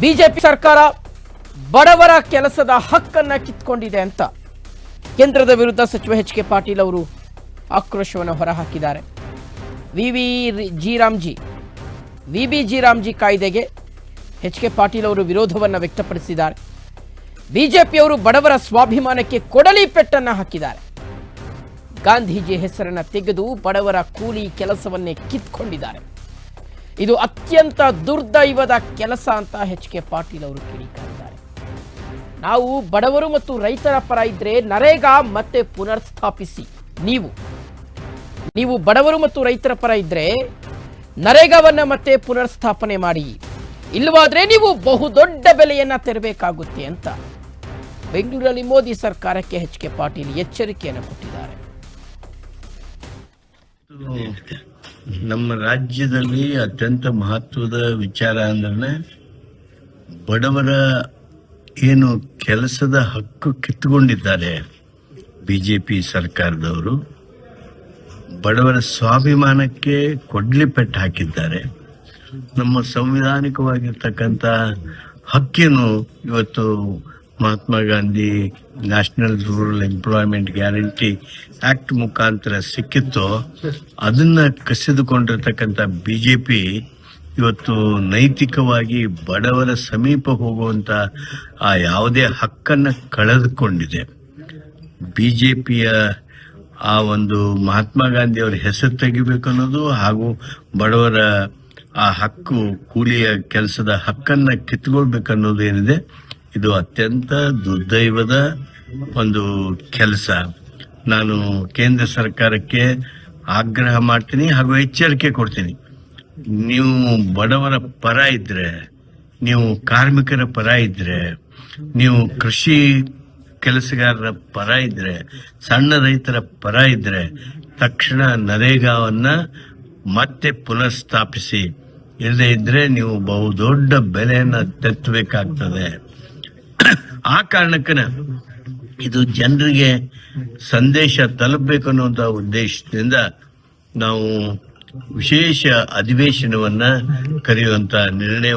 BJP ಸರ್ಕಾರ ಬಡವರ ಕೆಲಸದ ಹಕ್ಕನ್ನ ಕಿತ್ಕೊಂಡಿದೆ ಅಂತ ಕೇಂದ್ರದ ವಿರುದ್ಧ ಸಚಿವ ಎಚ್ ಕೆ ಪಾಟೀಲ್ ಅವರು ಆಕ್ರೋಶವನ್ನು ಹೊರಹಾಕಿದ್ದಾರೆ. ವಿಬಿಜಿ ರಾಮ್ಜಿ ಕಾಯ್ದೆಗೆ ಎಚ್ ಕೆ ಪಾಟೀಲ್ ಅವರು ವಿರೋಧವನ್ನು ವ್ಯಕ್ತಪಡಿಸಿದ್ದಾರೆ. ಬಿಜೆಪಿಯವರು ಬಡವರ ಸ್ವಾಭಿಮಾನಕ್ಕೆ ಕೊಡಲಿ ಪೆಟ್ಟನ್ನು ಹಾಕಿದ್ದಾರೆ. ಗಾಂಧೀಜಿ ಹೆಸರನ್ನು ತೆಗೆದು ಬಡವರ ಕೂಲಿ ಕೆಲಸವನ್ನೇ ಕಿತ್ಕೊಂಡಿದ್ದಾರೆ. ಇದು ಅತ್ಯಂತ ದುರ್ದೈವದ ಕೆಲಸ ಅಂತ ಎಚ್ ಕೆ ಪಾಟೀಲ್ ಅವರು ಕಿಡಿಕಾರಿದ್ದಾರೆ. ನಾವು ಬಡವರು ಮತ್ತು ರೈತರ ಪರ ಇದ್ರೆ ನರೇಗಾ ಮತ್ತೆ ಪುನರ್ಸ್ಥಾಪಿಸಿ. ನೀವು ಬಡವರು ಮತ್ತು ರೈತರ ಪರ ಇದ್ರೆ ನರೇಗಾವನ್ನ ಮತ್ತೆ ಪುನರ್ಸ್ಥಾಪನೆ ಮಾಡಿ, ಇಲ್ಲವಾದ್ರೆ ನೀವು ಬಹುದೊಡ್ಡ ಬೆಲೆಯನ್ನ ತೆರಬೇಕಾಗುತ್ತೆ ಅಂತ ಬೆಂಗಳೂರಲ್ಲಿ ಮೋದಿ ಸರ್ಕಾರಕ್ಕೆ ಎಚ್ ಕೆ ಪಾಟೀಲ್ ಎಚ್ಚರಿಕೆಯನ್ನು ಕೊಟ್ಟಿದ್ದಾರೆ. ನಮ್ಮ ರಾಜ್ಯದಲ್ಲಿ ಅತ್ಯಂತ ಮಹತ್ವದ ವಿಚಾರ ಅಂದ್ರೆ ಬಡವರ ಏನು ಕೆಲಸದ ಹಕ್ಕು ಕಿತ್ತುಕೊಂಡಿದ್ದಾರೆ ಬಿಜೆಪಿ ಸರ್ಕಾರದವರು, ಬಡವರ ಸ್ವಾಭಿಮಾನಕ್ಕೆ ಕೊಡ್ಲಿ ಪೆಟ್ಟು ಹಾಕಿದ್ದಾರೆ. ನಮ್ಮ ಸಂವಿಧಾನಿಕವಾಗಿರ್ತಕ್ಕಂಥ ಹಕ್ಕೇನು ಇವತ್ತು Mahatma Gandhi national rural employment guarantee act ಮುಖಾಂತರ ಸಿಕ್ಕಿತ್ತೋ ಅದನ್ನ ಕಸಿದುಕೊಂಡಿರ್ತಕ್ಕಂಥ ಬಿಜೆಪಿ ಇವತ್ತು ನೈತಿಕವಾಗಿ ಬಡವರ ಸಮೀಪ ಹೋಗುವಂತ ಆ ಯಾವುದೇ ಹಕ್ಕನ್ನ ಕಳೆದುಕೊಂಡಿದೆ. ಬಿಜೆಪಿಯ ಆ ಒಂದು ಮಹಾತ್ಮ ಗಾಂಧಿ ಅವರ ಹೆಸರು ತೆಗಿಬೇಕು ಅನ್ನೋದು ಹಾಗೂ ಬಡವರ ಆ ಹಕ್ಕು ಕೂಲಿಯ ಕೆಲಸದ ಹಕ್ಕನ್ನ ಕಿತ್ಕೊಳ್ಬೇಕನ್ನೋದು ಏನಿದೆ, ಇದು ಅತ್ಯಂತ ದುರ್ದೈವದ ಒಂದು ಕೆಲಸ. ನಾನು ಕೇಂದ್ರ ಸರ್ಕಾರಕ್ಕೆ ಆಗ್ರಹ ಮಾಡ್ತೀನಿ ಹಾಗೂ ಎಚ್ಚರಿಕೆ ಕೊಡ್ತೀನಿ. ನೀವು ಬಡವರ ಪರ ಇದ್ರೆ, ನೀವು ಕಾರ್ಮಿಕರ ಪರ ಇದ್ರೆ, ನೀವು ಕೃಷಿ ಕೆಲಸಗಾರರ ಪರ ಇದ್ರೆ, ಸಣ್ಣ ರೈತರ ಪರ ಇದ್ರೆ ತಕ್ಷಣ ನರೇಗಾವನ್ನ ಮತ್ತೆ ಪುನಃಸ್ಥಾಪಿಸಿ. ಇಲ್ಲದೆ ಇದ್ರೆ ನೀವು ಬಹುದೊಡ್ಡ ಬೆಲೆಯನ್ನ ತೆತ್ತಬೇಕಾಗ್ತದೆ. ಆ ಕಾರಣಕ್ಕನ ಇದು ಜನರಿಗೆ ಸಂದೇಶ ತಲುಪಬೇಕು ಅನ್ನುವಂತ ಉದ್ದೇಶದಿಂದ ನಾವು ವಿಶೇಷ ಅಧಿವೇಶನವನ್ನ ಕರೆಯುವಂತ ನಿರ್ಣಯ